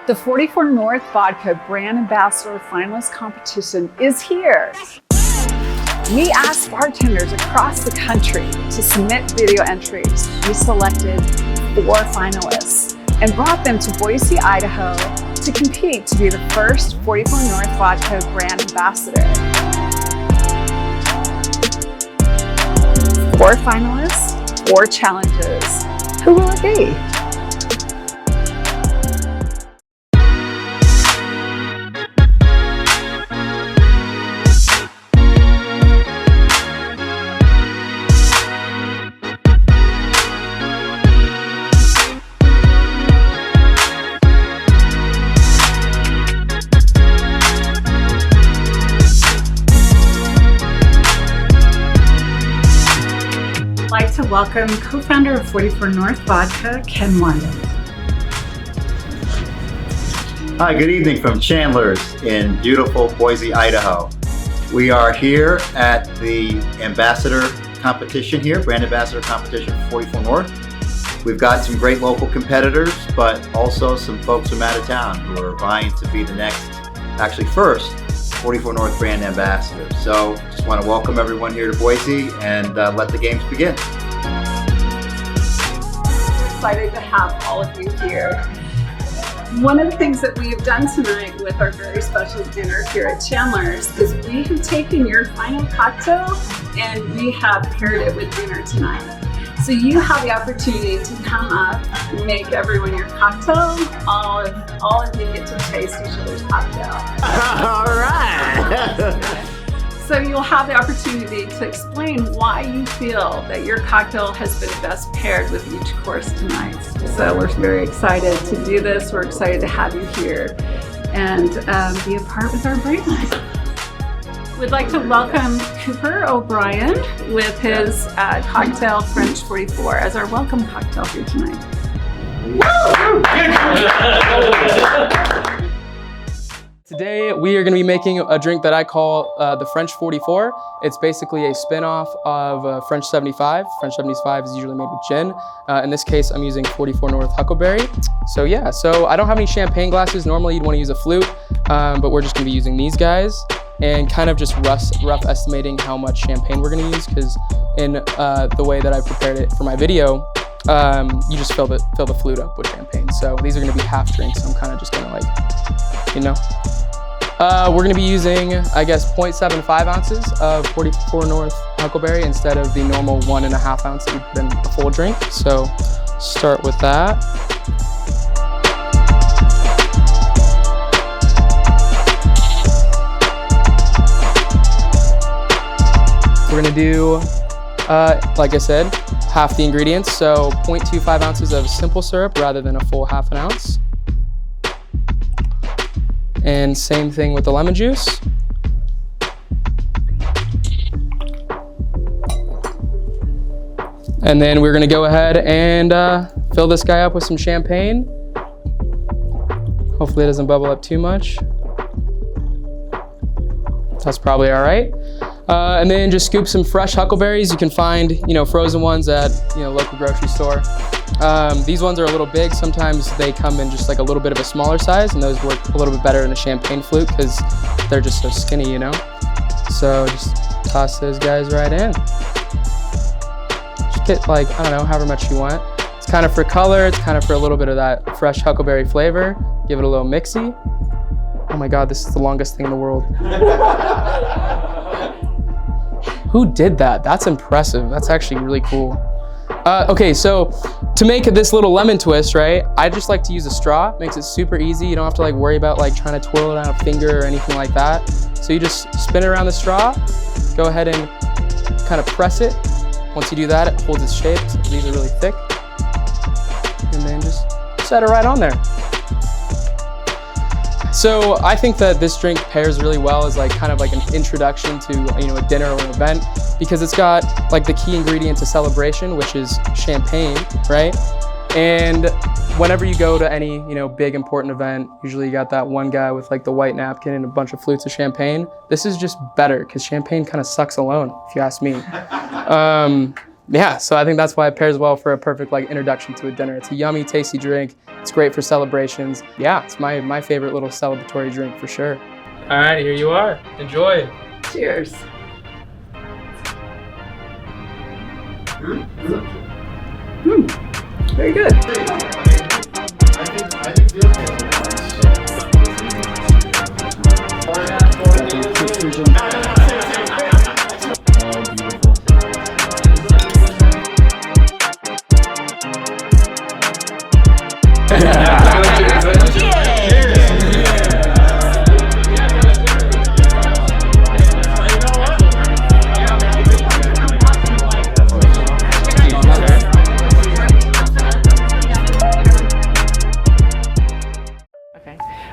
The 44 North Vodka Brand Ambassador Finalist Competition is here. We asked bartenders across the country to submit video entries. We selected 4 finalists and brought them to Boise, Idaho to compete to be the first 44 North Vodka Brand Ambassador. 4 finalists, 4 challenges. Who will it be? I'd like to welcome co-founder of 44 North Vodka, Ken London. Hi, good evening from Chandlers in beautiful Boise, Idaho. We are here at the Ambassador competition here, Brand Ambassador competition for 44 North. We've got some great local competitors, but also some folks from out of town who are vying to be the next, actually first, 44 North Brand Ambassador. So just want to welcome everyone here to Boise and let the games begin. We're excited to have all of you here. One of the things that we have done tonight with our very special dinner here at Chandlers is we have taken your final cocktail and we have paired it with dinner tonight. So you have the opportunity to come up and make everyone your cocktail. All of you get to taste each other's cocktail. All right. So you'll have the opportunity to explain why you feel that your cocktail has been best paired with each course tonight. So we're very excited to do this. We're excited to have you here and be a part with our brand. We'd like to welcome Cooper O'Brien with his cocktail French 44 as our welcome cocktail here tonight. Today we are going to be making a drink that I call the French 44. It's basically a spin-off of French 75. French 75 is usually made with gin. In this case, I'm using 44 North Huckleberry. So yeah, so I don't have any champagne glasses. Normally you'd want to use a flute, but we're just going to be using these guys and kind of just rough estimating how much champagne we're going to use, because in the way that I prepared it for my video, you just fill the flute up with champagne. So these are going to be half drinks. So I'm kind of just going to we're going to be using, I guess, 0.75 ounces of 44 North Huckleberry instead of the normal 1.5 ounce that you put in a full drink. So start with that. We're going to do, like I said, half the ingredients. So 0.25 ounces of simple syrup rather than a full ½ ounce. And same thing with the lemon juice. And then we're gonna go ahead and fill this guy up with some champagne. Hopefully it doesn't bubble up too much. That's probably all right. And then just scoop some fresh huckleberries. You can find, frozen ones at, local grocery store. These ones are a little big. Sometimes they come in just like a little bit of a smaller size, and those work a little bit better in a champagne flute because they're just so skinny, So just toss those guys right in. Just get I don't know, however much you want. It's kind of for color. It's kind of for a little bit of that fresh huckleberry flavor. Give it a little mixy. Oh my God, this is the longest thing in the world. Who did that? That's impressive. That's actually really cool. Okay, so to make this little lemon twist, right, I just like to use a straw. It makes it super easy. You don't have to worry about trying to twirl it on a finger or anything like that. So you just spin it around the straw, go ahead and kind of press it. Once you do that, it holds its shape. So these are really thick. And then just set it right on there. So I think that this drink pairs really well as kind of an introduction to a dinner or an event, because it's got the key ingredient to celebration, which is champagne, right? And whenever you go to any big important event, usually you got that one guy with the white napkin and a bunch of flutes of champagne. This is just better because champagne kind of sucks alone, if you ask me. Yeah, so I think that's why it pairs well for a perfect introduction to a dinner. It's a yummy, tasty drink. It's great for celebrations. Yeah, it's my favorite little celebratory drink for sure. All right, here you are. Enjoy. Cheers. Very good.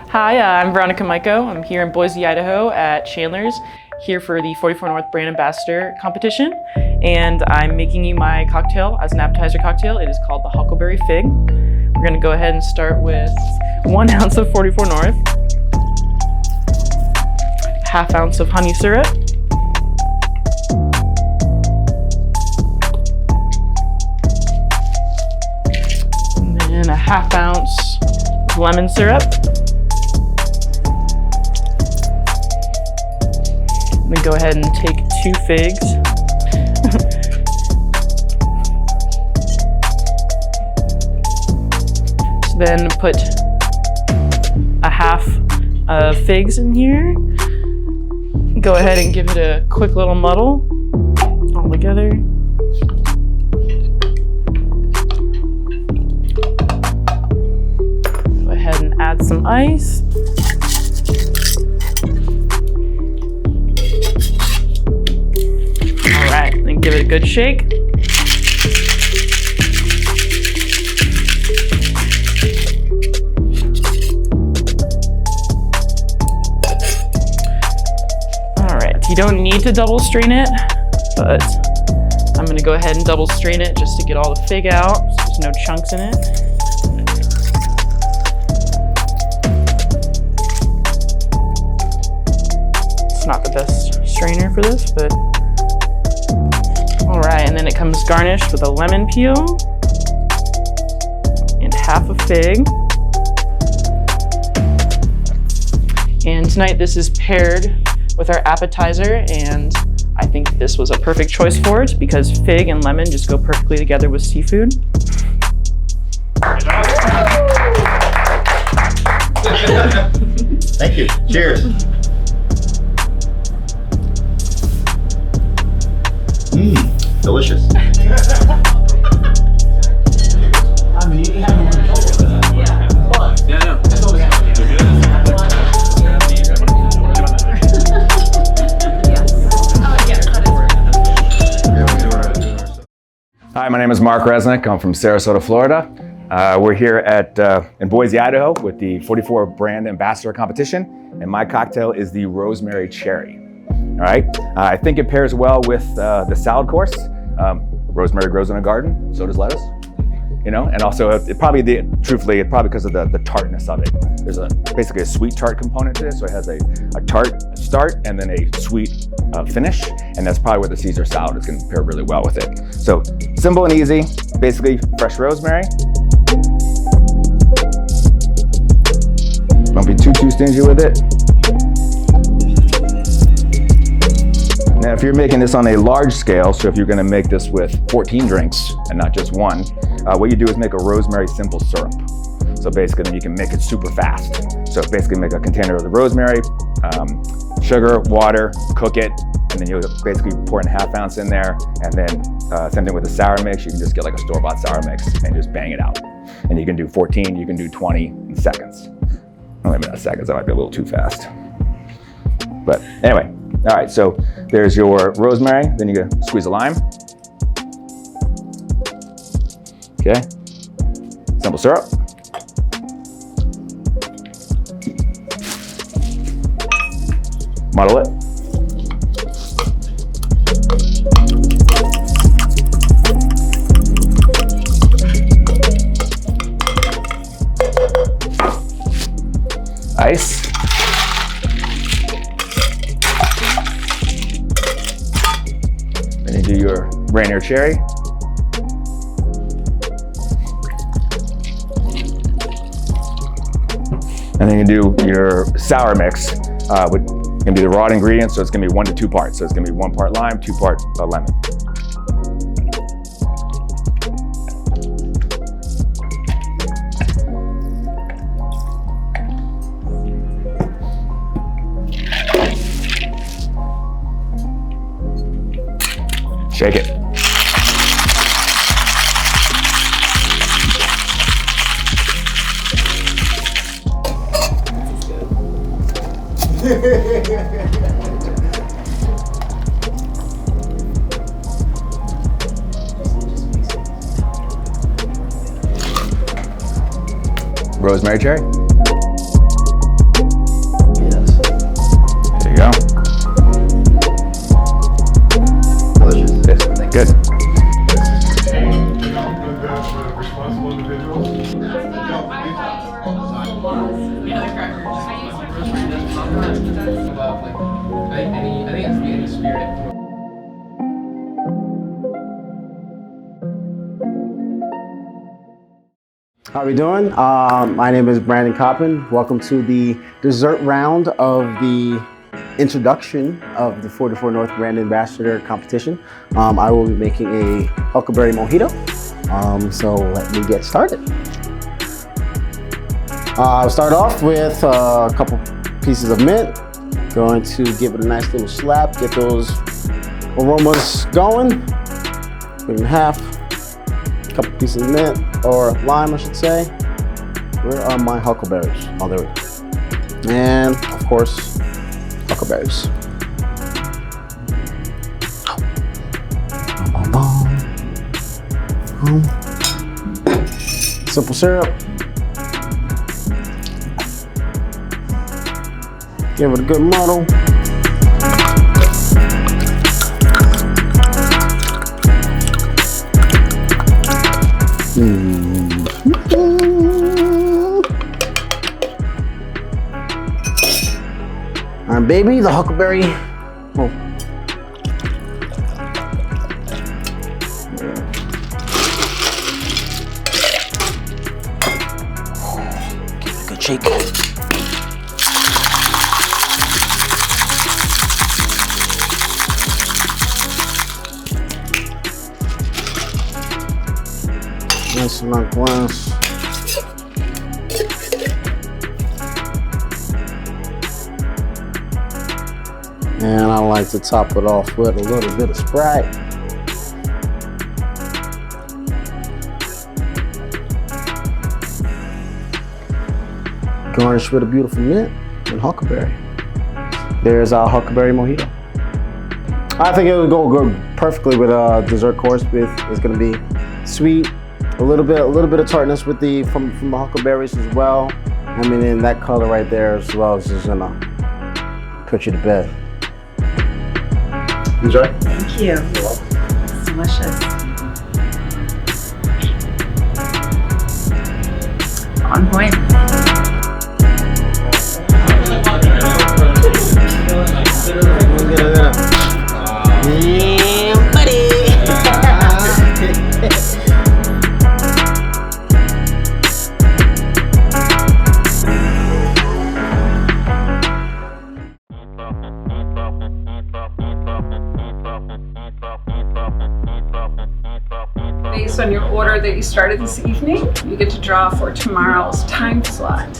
Hi, I'm Veronica Maiko. I'm here in Boise, Idaho at Chandlers, here for the 44 North Brand Ambassador competition. And I'm making you my cocktail as an appetizer cocktail. It is called the Huckleberry Fig. We're gonna go ahead and start with 1 ounce of 44 North, ½ ounce of honey syrup, and then a ½ ounce of lemon syrup. Then go ahead and take 2 figs. So then put a half of figs in here. Go ahead and give it a quick little muddle all together. Go ahead and add some ice. Give it a good shake. All right, you don't need to double strain it, but I'm gonna go ahead and double strain it just to get all the fig out, so there's no chunks in it. It's not the best strainer for this, but all right, and then it comes garnished with a lemon peel and half a fig. And tonight this is paired with our appetizer, and I think this was a perfect choice for it because fig and lemon just go perfectly together with seafood. Thank you. Cheers. Delicious. Hi, my name is Mark Resnick. I'm from Sarasota, Florida. We're here in Boise, Idaho with the 44 Brand Ambassador competition, and my cocktail is the Rosemary Cherry. All right, I think it pairs well with the salad course. Rosemary grows in a garden, so does lettuce. You know, and also truthfully, it's probably because of the tartness of it. There's basically a sweet tart component to this, so it has a tart start and then a sweet finish, and that's probably where the Caesar salad is going to pair really well with it. So simple and easy, basically fresh rosemary. Don't be too stingy with it. Now, if you're making this on a large scale, so if you're gonna make this with 14 drinks and not just one, what you do is make a rosemary simple syrup. So basically then you can make it super fast. So basically make a container of the rosemary, sugar, water, cook it, and then you basically pour in ½ ounce in there, and then same thing with the sour mix. You can just get like a store-bought sour mix and just bang it out. And you can do 14, you can do 20 in seconds. Well, maybe not seconds, that might be a little too fast. But anyway, all right, so there's your rosemary, then you gotta squeeze a lime. Okay, simple syrup. Muddle it. Ice. Then you do your Rainier cherry. And then you do your sour mix, with gonna be the raw ingredients, so it's gonna be 1 to 2 parts. So it's gonna be 1 part lime, 2 part lemon. Shake it. Rosemary cherry. There you go. Delicious. Yes. Good. Responsible individuals. I think it's the any spirit. How are we doing? My name is Brandon Coppin. Welcome to the dessert round of the introduction of the 44 North Brand Ambassador competition. I will be making a Huckleberry Mojito. So let me get started. I'll start off with a couple pieces of mint. Going to give it a nice little slap, get those aromas going. Put it in half. A couple pieces of mint, or lime I should say. Where are my huckleberries? Oh, there we go. And of course, huckleberries. Simple syrup. Give it a good muddle. And baby, the huckleberry. Oh. Give it a good shake. Nice and on glass. And I like to top it off with a little bit of Sprite. Garnish with a beautiful mint and huckleberry. There's our Huckleberry Mojito. I think it would go perfectly with a dessert course. It's going to be sweet, a little bit of tartness with from the huckleberries as well. I mean, and that color right there as well is just gonna put you to bed. Enjoy. Thank you. It's delicious. On point. Yeah, buddy. Based on your order that you started this evening, you get to draw for tomorrow's time slot.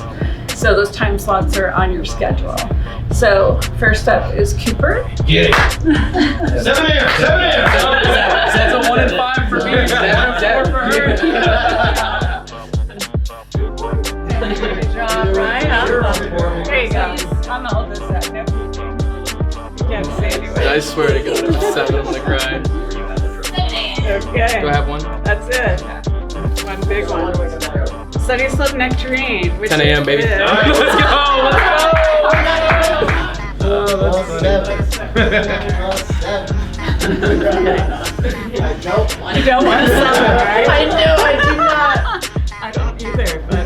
So those time slots are on your schedule. So first up is Cooper. Get it. 7 a.m. 7 a.m. That's a 1 in 5 for me. 1 in 4 for her. Good job, Ryan. There you go. I'm the oldest at no peeking. You can't say anyway. I swear to God, I'm 7 on the grind. Okay. Do I have one? That's it. One big one. Sunny Slope Nectarine. 10 a.m. baby. Is- Let's go. Let's You don't want some, right? I know, I do not. I don't either, but I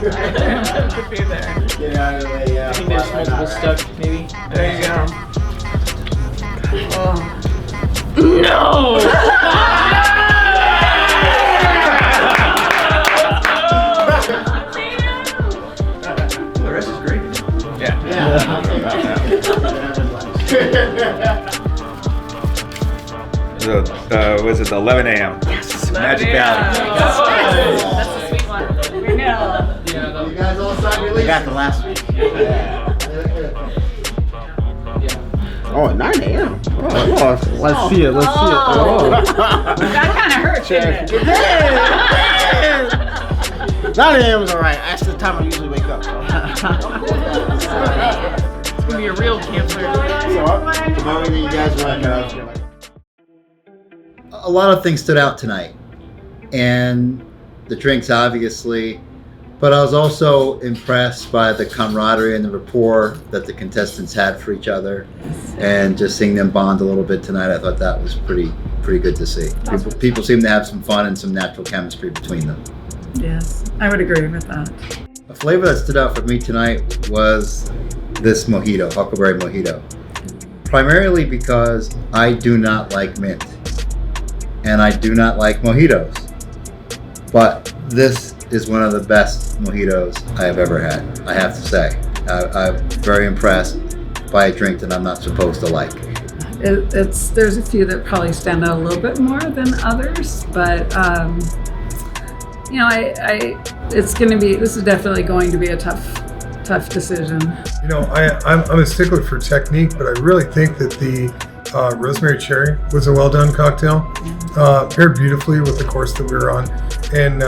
could be there. Get out of the way, yeah. I think there's multiple stuck, maybe. There you go. No! The rest is great. So, was it 11 a.m.? Yes. Magic Valley. That's a sweet one. We know. You guys all signed your lease? We got the last week. Oh, at 9 a.m. Oh, let's see it. Let's see it. Oh. That kind of hurts, didn't it? 9 a.m. is all right. That's the time I usually wake up. So. It's gonna be a real campfire. You guys want a lot of things stood out tonight, and the drinks obviously, but I was also impressed by the camaraderie and the rapport that the contestants had for each other, and just seeing them bond a little bit tonight. I thought that was pretty good to see. People seem to have some fun and some natural chemistry between them. Yes, I would agree with that. A flavor that stood out for me tonight was this mojito, Huckleberry Mojito. Primarily because I do not like mint, and I do not like mojitos. But this is one of the best mojitos I have ever had, I have to say. I'm very impressed by a drink that I'm not supposed to like. There's a few that probably stand out a little bit more than others, but you know, this is definitely going to be a tough decision. You know, I'm a stickler for technique, but I really think that the Rosemary Cherry was a well done cocktail, paired beautifully with the course that we were on. And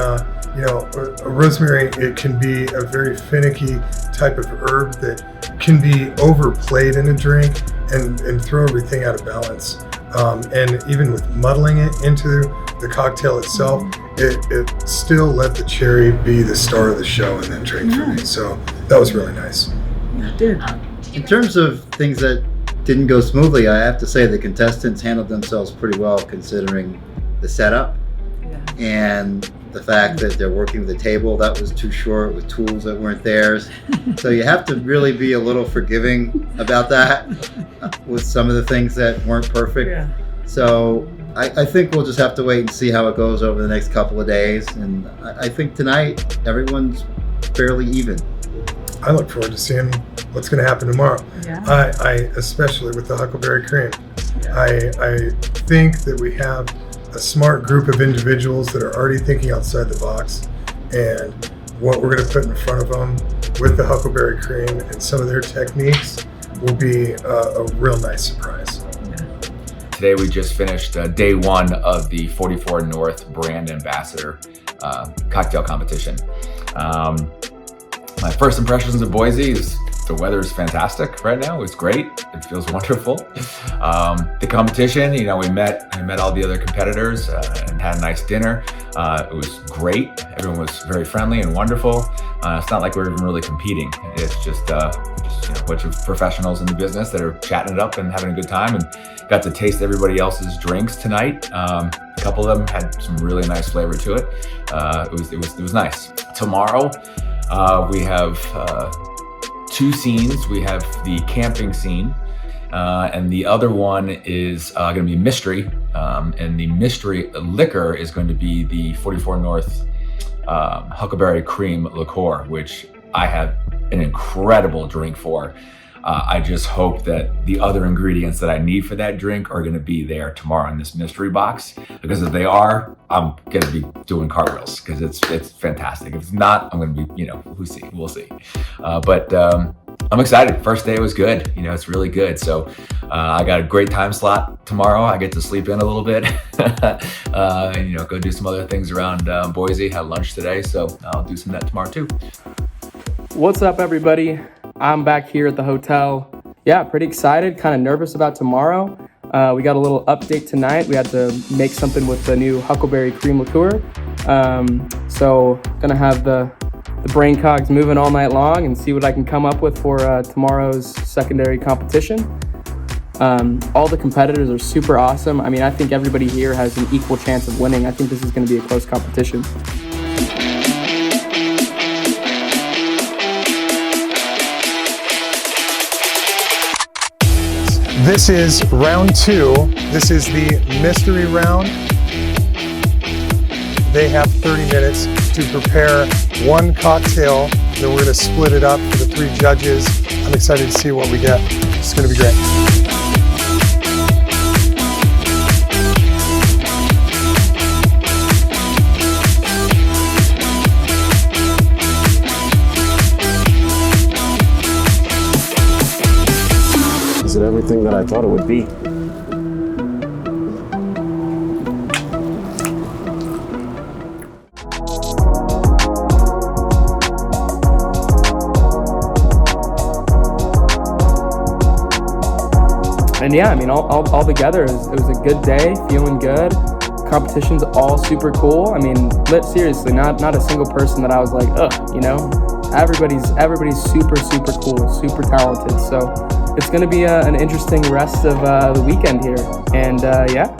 you know, a rosemary, it can be a very finicky type of herb that can be overplayed in a drink and throw everything out of balance. And even with muddling it into the cocktail itself, it still let the cherry be the star of the show and then drink for me. So that was really nice. Yeah, it did. In terms of things that didn't go smoothly, I have to say the contestants handled themselves pretty well considering the setup and the fact that they're working with a table that was too short with tools that weren't theirs. So you have to really be a little forgiving about that with some of the things that weren't perfect. Yeah. So I think we'll just have to wait and see how it goes over the next couple of days. And I think tonight everyone's fairly even. I look forward to seeing what's going to happen tomorrow. Yeah. I especially with the Huckleberry cream. I think that we have a smart group of individuals that are already thinking outside the box, and what we're going to put in front of them with the Huckleberry cream and some of their techniques will be a real nice surprise. Today we just finished day one of the 44 North Brand Ambassador cocktail competition. My first impressions of Boise is the weather is fantastic right now. It's great. It feels wonderful. The competition, you know, I met all the other competitors and had a nice dinner. It was great. Everyone was very friendly and wonderful. It's not like we're even really competing. It's just you know, a bunch of professionals in the business that are chatting it up and having a good time, and got to taste everybody else's drinks tonight. A couple of them had some really nice flavor to it. It was nice. Tomorrow we have two scenes. We have the camping scene, and the other one is going to be mystery. And the mystery liquor is going to be the 44 North Huckleberry Cream liqueur, which I have an incredible drink for. I just hope that the other ingredients that I need for that drink are going to be there tomorrow in this mystery box, because if they are, I'm going to be doing cartwheels because it's fantastic. If it's not, I'm going to be, you know, we'll see. But I'm excited. First day was good. You know, it's really good. So I got a great time slot tomorrow. I get to sleep in a little bit, and, you know, go do some other things around Boise. Had lunch today, so I'll do some of that tomorrow too. What's up, everybody? I'm back here at the hotel. Yeah, pretty excited, kind of nervous about tomorrow. We got a little update tonight. We had to make something with the new Huckleberry Cream liqueur. So gonna have the brain cogs moving all night long and see what I can come up with for tomorrow's secondary competition. All the competitors are super awesome. I mean, I think everybody here has an equal chance of winning. I think this is gonna be a close competition. This is round two. This is the mystery round. They have 30 minutes to prepare one cocktail and then we're going to split it up for the 3 judges. I'm excited to see what we get. It's going to be great. Is it everything that I thought it would be? And yeah, I mean, all together, it was a good day, feeling good. Competition's all super cool. I mean, seriously, not a single person that I was like, ugh, you know? Everybody's super, super cool, super talented. So it's gonna be an interesting rest of the weekend here. And yeah.